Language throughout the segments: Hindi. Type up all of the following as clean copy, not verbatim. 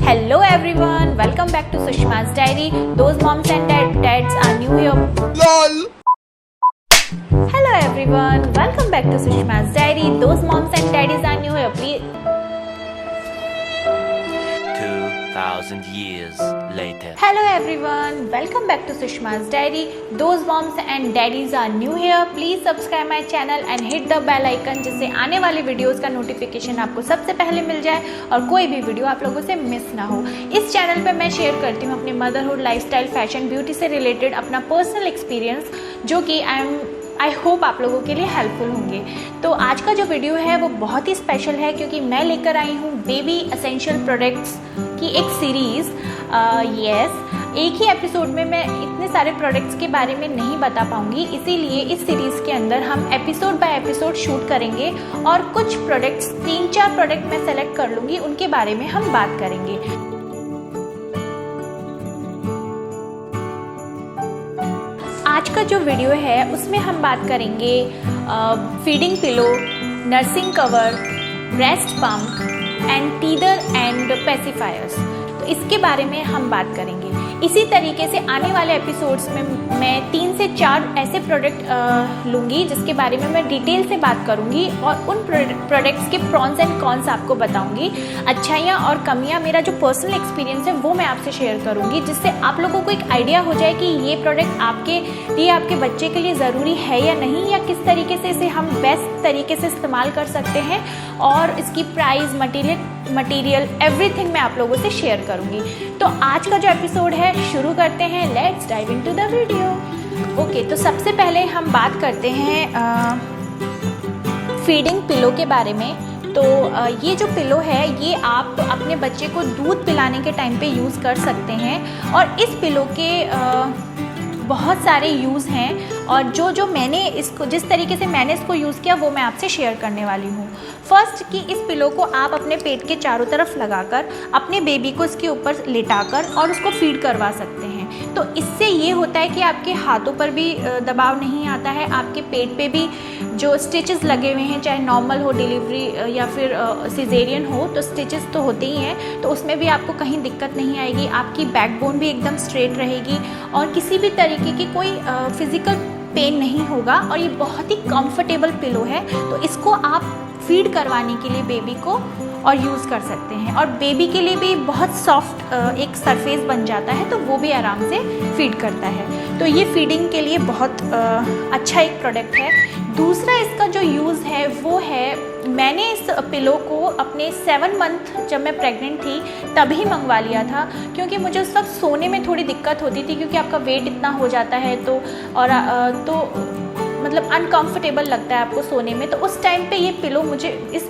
Hello everyone, welcome back to Sushma's Diary. Those moms and dads are new here. LOL. Hello everyone, welcome back to Sushma's Diary. Those moms and daddies are new here. Please. 2,000 years later. Hello everyone, welcome back to Sushma's Diary. Those moms and daddies are new here. Please subscribe my channel and hit the bell icon जिससे आने वाली वीडियोस का नोटिफिकेशन आपको सबसे पहले मिल जाए और कोई भी वीडियो आप लोगों से मिस ना हो। इस चैनल पे मैं शेयर करती हूँ अपनी मदरहुड, लाइफस्टाइल, फैशन, ब्यूटी से रिलेटेड अपना पर्सनल एक्सपीरियंस जो कि आई होप आप लोगों के लिए हेल्पफुल होंगे। तो आज का जो वीडियो है वो बहुत ही स्पेशल है क्योंकि मैं लेकर आई हूँ बेबी एसेंशियल प्रोडक्ट्स की एक सीरीज़। एक ही एपिसोड में मैं इतने सारे प्रोडक्ट्स के बारे में नहीं बता पाऊँगी, इसीलिए इस सीरीज़ के अंदर हम एपिसोड बाय एपिसोड शूट करेंगे और कुछ प्रोडक्ट्स 3-4 प्रोडक्ट मैं सेलेक्ट कर लूँगी, उनके बारे में हम बात करेंगे। आज का जो वीडियो है उसमें हम बात करेंगे feeding pillow, nursing cover, breast pump, and teether and pacifiers. तो इसके बारे में हम बात करेंगे। इसी तरीके से आने वाले एपिसोड्स में मैं 3 से 4 ऐसे प्रोडक्ट लूँगी जिसके बारे में मैं डिटेल से बात करूँगी और उन प्रोडक्ट्स के प्रॉन्स एंड कॉन्स आपको बताऊँगी। अच्छाइयाँ और कमियाँ, मेरा जो पर्सनल एक्सपीरियंस है वो मैं आपसे शेयर करूँगी जिससे आप लोगों को एक आइडिया हो जाए कि ये प्रोडक्ट आपके लिए, आपके बच्चे के लिए ज़रूरी है या नहीं, या किस तरीके से इसे हम बेस्ट तरीके से इस्तेमाल कर सकते हैं और इसकी प्राइस, मटेरियल एवरीथिंग मैं आप लोगों से शेयर करूँगी। तो आज का जो एपिसोड है शुरू करते हैं। Let's dive into the video. Okay, तो सबसे पहले हम बात करते हैं फीडिंग पिलो के बारे में। तो ये जो पिलो है ये आप अपने बच्चे को दूध पिलाने के टाइम पे यूज़ कर सकते हैं और इस पिलो के बहुत सारे यूज़ हैं और जो मैंने इसको, जिस तरीके से मैंने इसको यूज़ किया वो मैं आपसे शेयर करने वाली हूँ। फर्स्ट कि इस पिलो को आप अपने पेट के चारों तरफ लगाकर अपने बेबी को इसके ऊपर लिटाकर और उसको फीड करवा सकते हैं। तो इससे ये होता है कि आपके हाथों पर भी दबाव नहीं आता है, आपके पेट पे भी जो स्टिचेस लगे हुए हैं, चाहे नॉर्मल हो डिलीवरी या फिर सिजेरियन हो, तो स्टिचेस तो होते ही हैं, तो उसमें भी आपको कहीं दिक्कत नहीं आएगी। आपकी बैकबोन भी एकदम स्ट्रेट रहेगी और किसी भी तरीके की कोई फिज़िकल पेन नहीं होगा और ये बहुत ही कंफर्टेबल पिलो है। तो इसको आप फीड करवाने के लिए बेबी को और यूज़ कर सकते हैं और बेबी के लिए भी बहुत सॉफ्ट एक सरफेस बन जाता है, तो वो भी आराम से फीड करता है। तो ये फीडिंग के लिए बहुत अच्छा एक प्रोडक्ट है। दूसरा इसका जो यूज़ है वो है, मैंने इस पिलो को अपने 7 मंथ जब मैं प्रेग्नेंट थी तभी मंगवा लिया था क्योंकि मुझे उस वक्त सोने में थोड़ी दिक्कत होती थी क्योंकि आपका वेट इतना हो जाता है तो मतलब अनकंफर्टेबल लगता है आपको सोने में। तो उस टाइम पे इस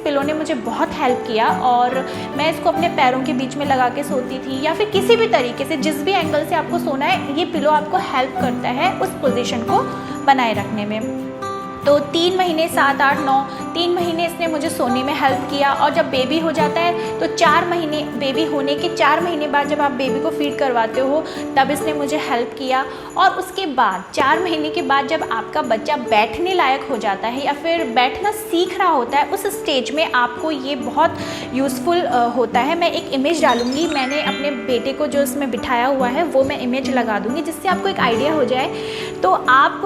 पिलो ने मुझे बहुत हेल्प किया और मैं इसको अपने पैरों के बीच में लगा के सोती थी या फिर किसी भी तरीके से, जिस भी एंगल से आपको सोना है, ये पिलो आपको हेल्प करता है उस पोजीशन को बनाए रखने में। तो 3 महीने, 7, 8, 9, 3 महीने इसने मुझे सोने में हेल्प किया और जब बेबी हो जाता है तो 4 महीने, बेबी होने के 4 महीने बाद जब आप बेबी को फीड करवाते हो तब इसने मुझे हेल्प किया। और उसके बाद 4 महीने के बाद जब आपका बच्चा बैठने लायक हो जाता है या फिर बैठना सीख रहा होता है, उस स्टेज में आपको ये बहुत यूज़फुल होता है। मैं एक इमेज डालूँगी, मैंने अपने बेटे को जो इसमें बिठाया हुआ है वो मैं इमेज लगा दूँगी जिससे आपको एक आइडिया हो जाए। तो आप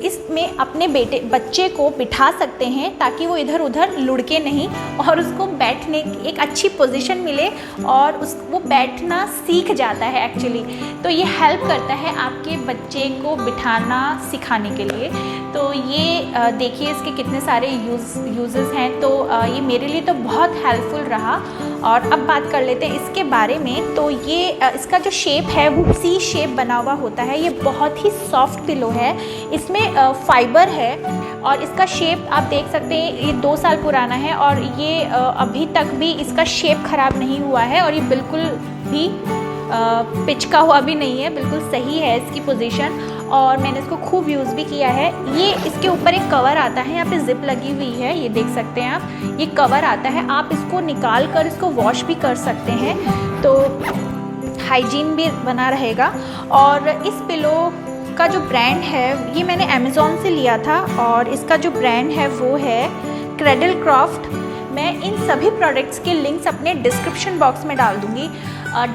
इसमें अपने बच्चे को बिठा सकते हैं ताकि वो इधर उधर लुढ़के नहीं और उसको बैठने की एक अच्छी पोजीशन मिले और वो बैठना सीख जाता है एक्चुअली। तो ये हेल्प करता है आपके बच्चे को बिठाना सिखाने के लिए। तो ये देखिए इसके कितने सारे यूजेस हैं। तो ये मेरे लिए तो बहुत हेल्पफुल रहा। और अब बात कर लेते हैं इसके बारे में। तो ये इसका जो शेप है वो सी शेप बना हुआ होता है। ये बहुत ही सॉफ्ट पिलो है, इसमें फाइबर है और इसका शेप आप देख सकते हैं, ये 2 साल पुराना है और ये अभी तक भी इसका शेप ख़राब नहीं हुआ है और ये बिल्कुल भी पिचका हुआ भी नहीं है, बिल्कुल सही है इसकी पोजीशन और मैंने इसको खूब यूज़ भी किया है। ये इसके ऊपर एक कवर आता है, यहाँ पे जिप लगी हुई है, ये देख सकते हैं आप, ये कवर आता है, आप इसको निकाल कर इसको वॉश भी कर सकते हैं तो हाइजीन भी बना रहेगा। और इस पिलो का जो ब्रांड है ये मैंने अमेज़ॉन से लिया था और इसका जो ब्रांड है वो है क्रेडल क्राफ्ट। मैं इन सभी प्रोडक्ट्स के लिंक्स अपने डिस्क्रिप्शन बॉक्स में डाल दूँगी।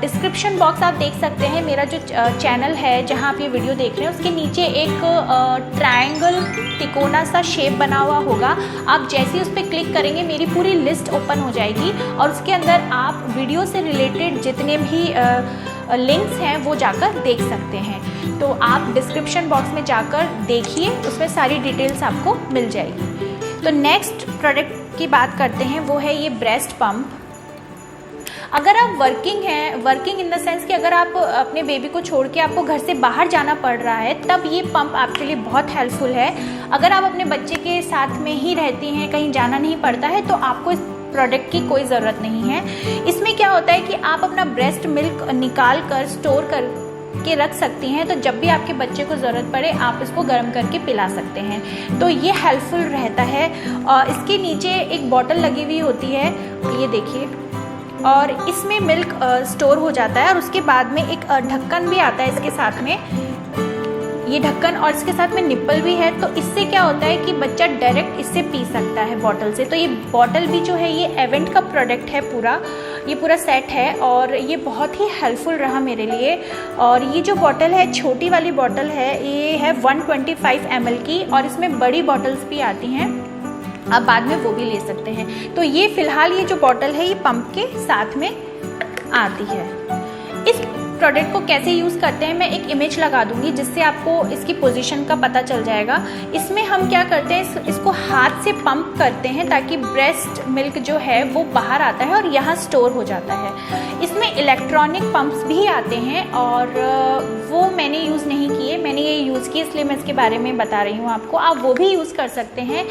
डिस्क्रिप्शन बॉक्स आप देख सकते हैं, मेरा जो चैनल है जहाँ आप ये वीडियो देख रहे हैं उसके नीचे एक ट्रायंगल तिकोना सा शेप बना हुआ होगा। आप जैसे ही उस पर क्लिक करेंगे मेरी पूरी लिस्ट ओपन हो जाएगी और उसके अंदर आप वीडियो से रिलेटेड जितने भी लिंक्स हैं वो जाकर देख सकते हैं। तो आप डिस्क्रिप्शन बॉक्स में जाकर देखिए, उसमें सारी डिटेल्स आपको मिल जाएगी। तो नेक्स्ट प्रोडक्ट की बात करते हैं, वो है ये ब्रेस्ट पंप। अगर आप वर्किंग हैं, वर्किंग इन द सेंस कि अगर आप अपने बेबी को छोड़ के आपको घर से बाहर जाना पड़ रहा है, तब ये पंप आपके लिए बहुत हेल्पफुल है। अगर आप अपने बच्चे के साथ में ही रहती हैं, कहीं जाना नहीं पड़ता है, तो आपको इस प्रोडक्ट की कोई ज़रूरत नहीं है। इसमें क्या होता है कि आप अपना ब्रेस्ट मिल्क निकाल कर स्टोर कर के रख सकती हैं, तो जब भी आपके बच्चे को ज़रूरत पड़े आप इसको गर्म करके पिला सकते हैं। तो ये हेल्पफुल रहता है। और इसके नीचे एक बॉटल लगी हुई होती है, ये देखिए, और इसमें मिल्क स्टोर हो जाता है। और उसके बाद में एक ढक्कन भी आता है इसके साथ में, ये ढक्कन, और इसके साथ में निप्पल भी है। तो इससे क्या होता है कि बच्चा डायरेक्ट इससे पी सकता है बॉटल से। तो ये बॉटल भी जो है ये एवेंट का प्रोडक्ट है, ये पूरा सेट है और ये बहुत ही हेल्पफुल रहा मेरे लिए। और ये जो बॉटल है, छोटी वाली बॉटल है, ये है 125 ml की, और इसमें बड़ी बॉटल्स भी आती हैं, आप बाद में वो भी ले सकते हैं। तो ये फ़िलहाल ये जो बॉटल है ये पंप के साथ में आती है। इस प्रोडक्ट को कैसे यूज़ करते हैं मैं एक इमेज लगा दूंगी, जिससे आपको इसकी पोजीशन का पता चल जाएगा। इसमें हम क्या करते हैं, इसको हाथ से पंप करते हैं ताकि ब्रेस्ट मिल्क जो है वो बाहर आता है और यहाँ स्टोर हो जाता है। इसमें इलेक्ट्रॉनिक पंप्स भी आते हैं और वो मैंने यूज़ नहीं किए, मैंने ये यूज़ किए इसलिए मैं इसके बारे में बता रही हूँ आपको। आप वो भी यूज़ कर सकते हैं।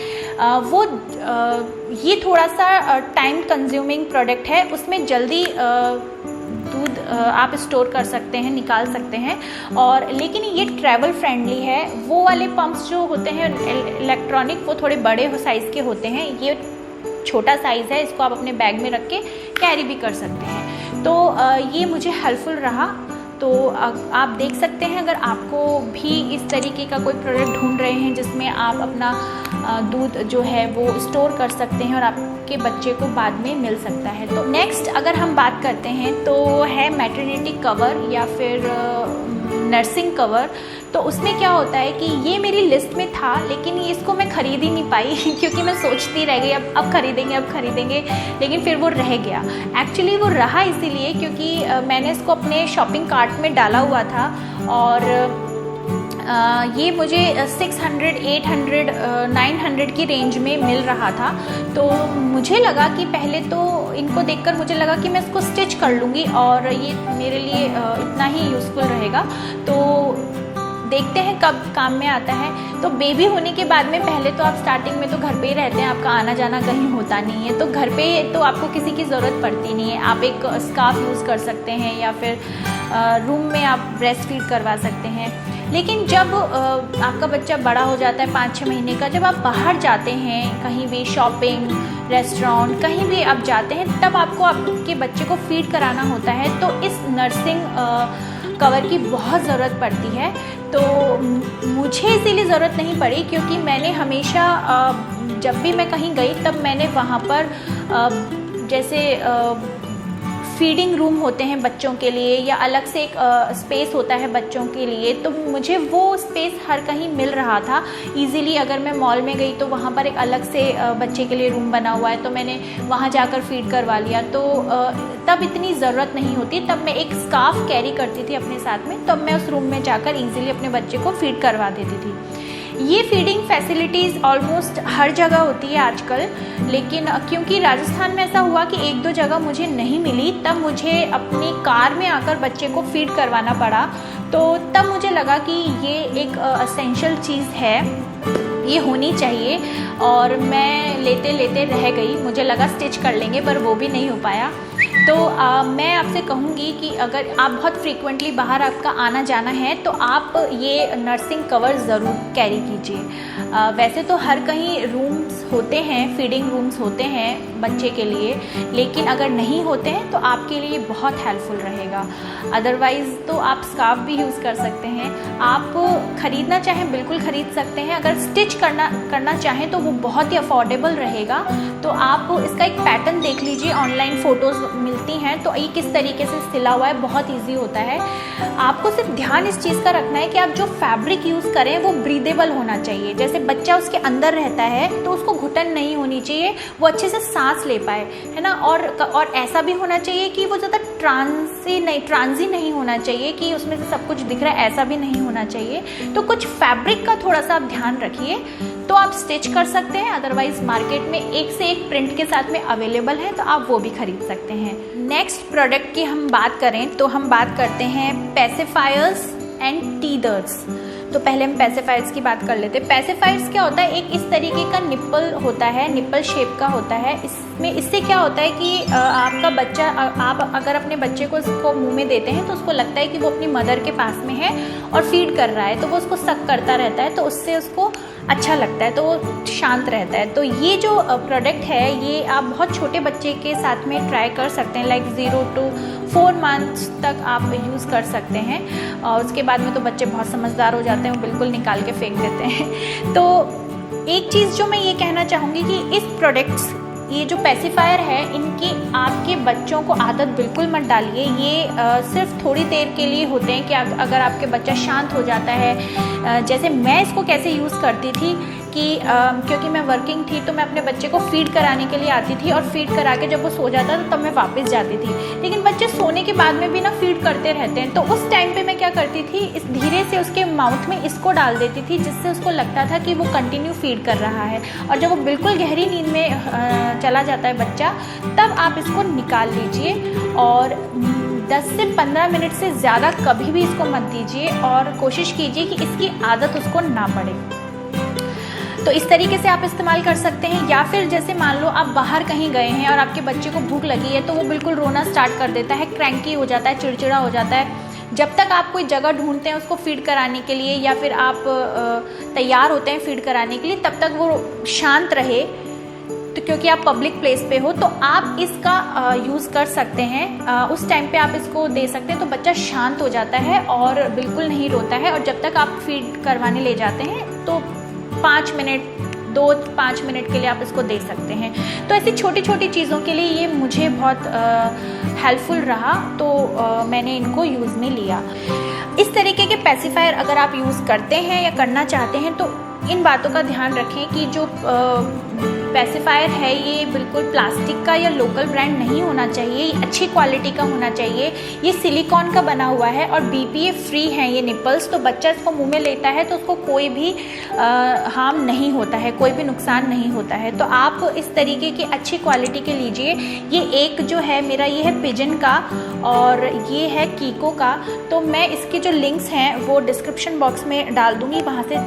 ये थोड़ा सा टाइम कंज्यूमिंग प्रोडक्ट है, उसमें जल्दी दूध आप स्टोर कर सकते हैं, निकाल सकते हैं, और लेकिन ये ट्रैवल फ्रेंडली है। वो वाले पंप्स जो होते हैं इलेक्ट्रॉनिक, वो थोड़े बड़े साइज़ के होते हैं, ये छोटा साइज़ है, इसको आप अपने बैग में रख के कैरी भी कर सकते हैं। तो ये मुझे हेल्पफुल रहा। तो आप देख सकते हैं, अगर आपको भी इस तरीके का कोई प्रोडक्ट ढूंढ रहे हैं जिसमें आप अपना दूध जो है वो स्टोर कर सकते हैं और आपके बच्चे को बाद में मिल सकता है। तो नेक्स्ट अगर हम बात करते हैं तो है मैटरनिटी कवर या फिर नर्सिंग कवर। तो उसमें क्या होता है कि ये मेरी लिस्ट में था, लेकिन इसको मैं ख़रीद ही नहीं पाई क्योंकि मैं सोचती रह गई अब खरीदेंगे, लेकिन फिर वो रह गया। एक्चुअली वो रहा इसीलिए क्योंकि मैंने इसको अपने शॉपिंग कार्ट में डाला हुआ था और ये मुझे 600, 800, 900 की रेंज में मिल रहा था। तो मुझे लगा कि पहले तो इनको देखकर मुझे लगा कि मैं इसको स्टिच कर लूँगी और ये मेरे लिए इतना ही यूज़फुल रहेगा। तो देखते हैं कब काम में आता है। तो बेबी होने के बाद में पहले तो आप स्टार्टिंग में तो घर पे ही रहते हैं, आपका आना जाना कहीं होता नहीं है, तो घर पे तो आपको किसी की ज़रूरत पड़ती नहीं है। आप एक स्कार्फ यूज़ कर सकते हैं या फिर रूम में आप ब्रेस्ट फीड करवा सकते हैं। लेकिन जब आपका बच्चा बड़ा हो जाता है 5-6 महीने का, जब आप बाहर जाते हैं कहीं भी शॉपिंग, रेस्टोरेंट, कहीं भी आप जाते हैं, तब आपको आपके बच्चे को फीड कराना होता है। तो इस नर्सिंग कवर की बहुत ज़रूरत पड़ती है। तो मुझे इसीलिए ज़रूरत नहीं पड़ी क्योंकि मैंने हमेशा जब भी मैं कहीं गई तब मैंने वहाँ पर जैसे फीडिंग रूम होते हैं बच्चों के लिए या अलग से एक स्पेस होता है बच्चों के लिए, तो मुझे वो स्पेस हर कहीं मिल रहा था इजीली। अगर मैं मॉल में गई तो वहाँ पर एक अलग से बच्चे के लिए रूम बना हुआ है, तो मैंने वहाँ जाकर फीड करवा लिया। तो तब इतनी ज़रूरत नहीं होती, तब मैं एक स्कार्फ कैरी करती थी अपने साथ में, तब मैं उस रूम में जाकर ईजिली अपने बच्चे को फीड करवा देती थी। ये फीडिंग फैसिलिटीज़ ऑलमोस्ट हर जगह होती है आजकल, लेकिन क्योंकि राजस्थान में ऐसा हुआ कि 1-2 जगह मुझे नहीं मिली, तब मुझे अपनी कार में आकर बच्चे को फीड करवाना पड़ा। तो तब मुझे लगा कि ये एक एसेंशियल चीज़ है, ये होनी चाहिए, और मैं लेते लेते रह गई। मुझे लगा स्टिच कर लेंगे, पर वो भी नहीं हो पाया। तो मैं आपसे कहूँगी कि अगर आप बहुत फ्रीक्वेंटली बाहर आपका आना जाना है तो आप ये नर्सिंग कवर ज़रूर कैरी कीजिए। वैसे तो हर कहीं रूम्स होते हैं, फीडिंग रूम्स होते हैं बच्चे के लिए, लेकिन अगर नहीं होते हैं तो आपके लिए बहुत हेल्पफुल रहेगा। अदरवाइज़ तो आप स्कार्फ भी यूज़ कर सकते हैं। आप ख़रीदना चाहें बिल्कुल ख़रीद सकते हैं। अगर स्टिच करना चाहें तो वो बहुत ही अफोर्डेबल रहेगा। तो आप इसका एक पैटर्न देख लीजिए, ऑनलाइन फ़ोटोज़ मिलती हैं, तो ये किस तरीके से सिला हुआ है, बहुत ईजी होता है। आपको सिर्फ ध्यान इस चीज़ का रखना है कि आप जो फैब्रिक यूज़ करें वो ब्रीदेबल होना चाहिए। जैसे बच्चा उसके अंदर रहता है तो उसको घुटन नहीं होनी चाहिए, वो अच्छे से सांस ले पाए, है ना। और ऐसा भी होना चाहिए कि वो ज़्यादा ट्रांजी नहीं होना चाहिए कि उसमें से सब कुछ दिख रहा है, ऐसा भी नहीं होना चाहिए। तो कुछ फैब्रिक का थोड़ा सा आप ध्यान रखिए तो आप स्टिच कर सकते हैं। अदरवाइज मार्केट में एक से एक प्रिंट के साथ में अवेलेबल है, तो आप वो भी खरीद सकते हैं। नेक्स्ट प्रोडक्ट की हम बात करें तो हम बात करते हैं पेसिफायर्स एंड टीदर्स। तो पहले हम पेसिफायर्स की बात कर लेते हैं। पेसिफायर्स क्या होता है, एक इस तरीके का निप्पल होता है, निप्पल शेप का होता है। इससे क्या होता है कि आपका बच्चा, आप अगर अपने बच्चे को इसको मुंह में देते हैं तो उसको लगता है कि वो अपनी मदर के पास में है और फीड कर रहा है, तो वो उसको सक करता रहता है, तो उससे उसको अच्छा लगता है, तो वो शांत रहता है। तो ये जो प्रोडक्ट है ये आप बहुत छोटे बच्चे के साथ में ट्राई कर सकते हैं, लाइक 0 to 4 मंथ्स तक आप यूज़ कर सकते हैं। और उसके बाद में तो बच्चे बहुत समझदार हो जाते हैं, वो बिल्कुल निकाल के फेंक देते हैं। तो एक चीज़ जो मैं ये कहना चाहूँगी कि इस प्रोडक्ट्स, ये जो पेसिफायर है, इनकी आपके बच्चों को आदत बिल्कुल मत डालिए। ये सिर्फ थोड़ी देर के लिए होते हैं कि अगर आपके बच्चा शांत हो जाता है। जैसे मैं इसको कैसे यूज़ करती थी कि क्योंकि मैं वर्किंग थी तो मैं अपने बच्चे को फीड कराने के लिए आती थी और फीड करा के जब वो सो जाता था तब मैं वापस जाती थी। लेकिन बच्चे सोने के बाद में भी ना फीड करते रहते हैं, तो उस टाइम पे मैं क्या करती थी, इस धीरे से उसके माउथ में इसको डाल देती थी, जिससे उसको लगता था कि वो कंटिन्यू फीड कर रहा है। और जब वो बिल्कुल गहरी नींद में चला जाता है बच्चा, तब आप इसको निकाल लीजिए और 10 से 15 मिनट से ज़्यादा कभी भी इसको मत दीजिए और कोशिश कीजिए कि इसकी आदत उसको ना पड़े। तो इस तरीके से आप इस्तेमाल कर सकते हैं। या फिर जैसे मान लो आप बाहर कहीं गए हैं और आपके बच्चे को भूख लगी है, तो वो बिल्कुल रोना स्टार्ट कर देता है, क्रैंकी हो जाता है, चिड़चिड़ा हो जाता है। जब तक आप कोई जगह ढूंढते हैं उसको फीड कराने के लिए या फिर आप तैयार होते हैं फीड कराने के लिए, तब तक वो शांत रहे, तो क्योंकि आप पब्लिक प्लेस पे हो, तो आप इसका यूज़ कर सकते हैं। उस टाइम पे आप इसको दे सकते हैं, तो बच्चा शांत हो जाता है और बिल्कुल नहीं रोता है। और जब तक आप फीड करवाने ले जाते हैं तो 5 मिनट 2-5 मिनट के लिए आप इसको दे सकते हैं। तो ऐसी छोटी छोटी चीज़ों के लिए ये मुझे बहुत हेल्पफुल रहा, तो मैंने इनको यूज़ में लिया। इस तरीके के पेसिफायर अगर आप यूज़ करते हैं या करना चाहते हैं तो इन बातों का ध्यान रखें कि जो पेसिफायर है ये बिल्कुल प्लास्टिक का या लोकल ब्रांड नहीं होना चाहिए, ये अच्छी क्वालिटी का होना चाहिए। ये सिलिकॉन का बना हुआ है और BPA फ्री हैं ये निपल्स, तो बच्चा इसको मुंह में लेता है तो उसको कोई भी हार्म नहीं होता है, कोई भी नुकसान नहीं होता है। तो आप इस तरीके की अच्छी क्वालिटी के लीजिए। ये एक जो है मेरा, ये है पिजन का और ये है कीको का। तो मैं इसके जो लिंक्स हैं वो डिस्क्रिप्शन बॉक्स में डाल दूँगी, वहाँ से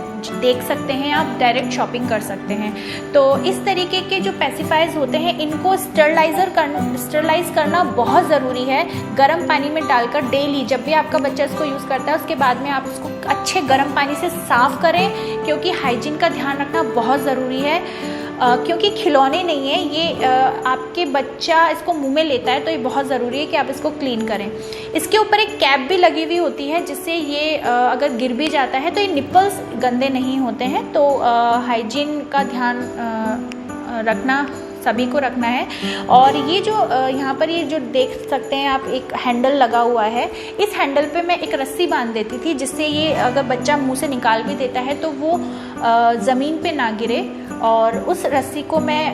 देख सकते हैं, आप डायरेक्ट शॉपिंग कर सकते हैं। तो इस तरीके के जो पेसिफायर्स होते हैं इनको स्टरलाइज करना बहुत ज़रूरी है, गर्म पानी में डालकर डेली। जब भी आपका बच्चा इसको यूज़ करता है उसके बाद में आप उसको अच्छे गर्म पानी से साफ़ करें, क्योंकि हाइजीन का ध्यान रखना बहुत ज़रूरी है। क्योंकि खिलौने नहीं है ये, आपके बच्चा इसको मुंह में लेता है, तो ये बहुत ज़रूरी है कि आप इसको क्लीन करें। इसके ऊपर एक कैप भी लगी हुई होती है, जिससे ये अगर गिर भी जाता है तो ये निपल्स गंदे नहीं होते हैं। तो हाइजीन का ध्यान रखना सभी को रखना है। और ये जो यहाँ पर ये जो देख सकते हैं आप, एक हैंडल लगा हुआ है। इस हैंडल पे मैं एक रस्सी बांध देती थी, जिससे ये अगर बच्चा मुंह से निकाल भी देता है तो वो ज़मीन पे ना गिरे। और उस रस्सी को मैं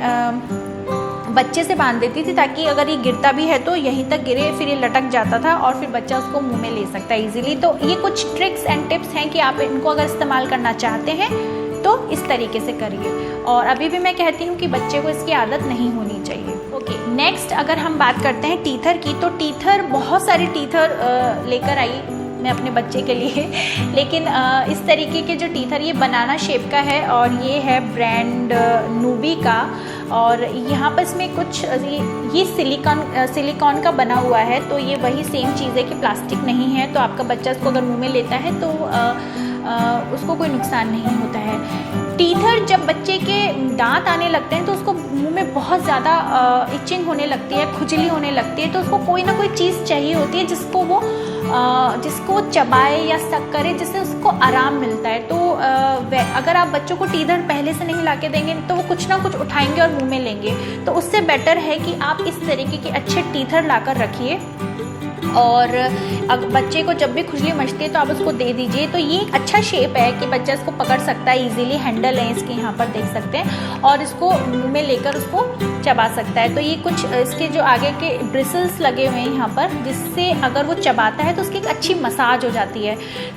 बच्चे से बांध देती थी, ताकि अगर ये गिरता भी है तो यहीं तक गिरे, फिर ये लटक जाता था और फिर बच्चा उसको मुंह में ले सकता है इजीली। तो ये कुछ ट्रिक्स एंड टिप्स हैं कि आप इनको अगर इस्तेमाल करना चाहते हैं तो इस तरीके से करिए। और अभी भी मैं कहती हूँ कि बच्चे को इसकी आदत नहीं होनी चाहिए। ओके, नेक्स्ट अगर हम बात करते हैं टीथर की, तो टीथर, बहुत सारी टीथर लेकर आई मैं अपने बच्चे के लिए। लेकिन इस तरीके के जो टीथर, ये बनाना शेप का है और ये है ब्रांड नूबी का। और यहाँ पर इसमें कुछ ये सिलिकॉन का बना हुआ है, तो ये वही सेम चीज़ है कि प्लास्टिक नहीं है। तो आपका बच्चा इसको अगर मुंह में लेता है तो उसको कोई नुकसान नहीं होता है। टीथर जब बच्चे के दांत आने लगते हैं तो उसको मुंह में बहुत ज़्यादा इचिंग होने लगती है, खुजली होने लगती है, तो उसको कोई ना कोई चीज़ चाहिए होती है जिसको चबाए या सक करे, जिससे उसको आराम मिलता है। तो अगर आप बच्चों को टीथर पहले से नहीं ला के देंगे तो वो कुछ ना कुछ उठाएंगे और मुंह में लेंगे। तो उससे बेटर है कि आप इस तरीके के अच्छे टीथर लाकर रखिए, और अगर बच्चे को जब भी खुजली मचती है तो आप उसको दे दीजिए। तो ये एक अच्छा शेप है कि बच्चा इसको पकड़ सकता है, इजीली हैंडल है इसके, यहाँ पर देख सकते हैं, और इसको मुंह में लेकर उसको चबा सकता है। तो ये कुछ इसके जो आगे के ब्रिसल्स लगे हुए हैं यहाँ पर, जिससे अगर वो चबाता है तो उसकी एक अच्छी मसाज हो जाती है।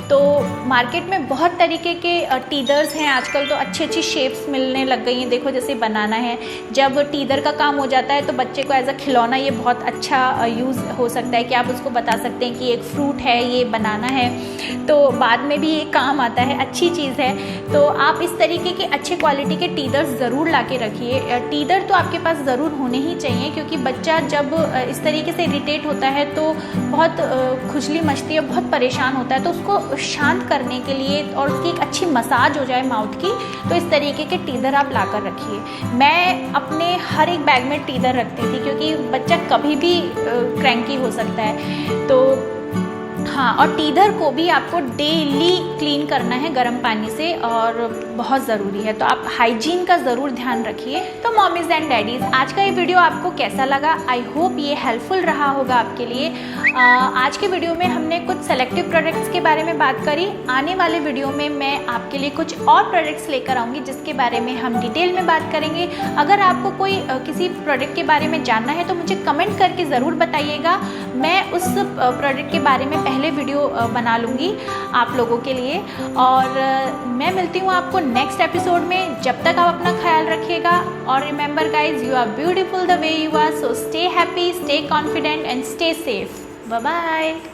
तो मार्केट में बहुत तरीके के टीथर्स हैं आजकल, तो अच्छी अच्छी शेप्स मिलने लग गई हैं। देखो जैसे बनाना है, जब टीथर का काम हो जाता है तो बच्चे को एज अ खिलौना ये बहुत अच्छा यूज़ हो सकता है कि आप उसको बता सकते हैं कि एक फ्रूट है, ये बनाना है, तो बाद में भी ये काम आता है, अच्छी चीज़ है। तो आप इस तरीके के अच्छे क्वालिटी के टीथर्स ज़रूर ला के रखिए। टीथर तो आपके पास ज़रूर होने ही चाहिए, क्योंकि बच्चा जब इस तरीके से इरिटेट होता है तो बहुत खुजली मचती है, बहुत परेशान होता है। तो उसको शांत करने के लिए और उसकी एक अच्छी मसाज हो जाए माउथ की, तो इस तरीके के टीथर आप ला कर रखिए। मैं अपने हर एक बैग में टीथर रखती थी, क्योंकि बच्चा कभी भी क्रैंकी हो सकता है। तो हाँ, और टीथर को भी आपको डेली क्लीन करना है गर्म पानी से, और बहुत ज़रूरी है। तो आप हाइजीन का ज़रूर ध्यान रखिए। तो मॉमीज़ एंड डैडीज़, आज का ये वीडियो आपको कैसा लगा? आई होप ये हेल्पफुल रहा होगा आपके लिए। आज के वीडियो में हमने कुछ सेलेक्टिव प्रोडक्ट्स के बारे में बात करी। आने वाले वीडियो में मैं आपके लिए कुछ और प्रोडक्ट्स लेकर आऊँगी, जिसके बारे में हम डिटेल में बात करेंगे। अगर आपको कोई किसी प्रोडक्ट के बारे में जानना है तो मुझे कमेंट करके ज़रूर बताइएगा। मैं उस प्रोडक्ट के बारे में पहले वीडियो बना लूँगी आप लोगों के लिए। और मैं मिलती हूँ आपको नेक्स्ट एपिसोड में। जब तक आप अपना ख्याल रखिएगा, और remember guys, you are beautiful the way you are. So stay happy, stay confident and stay safe. Bye bye.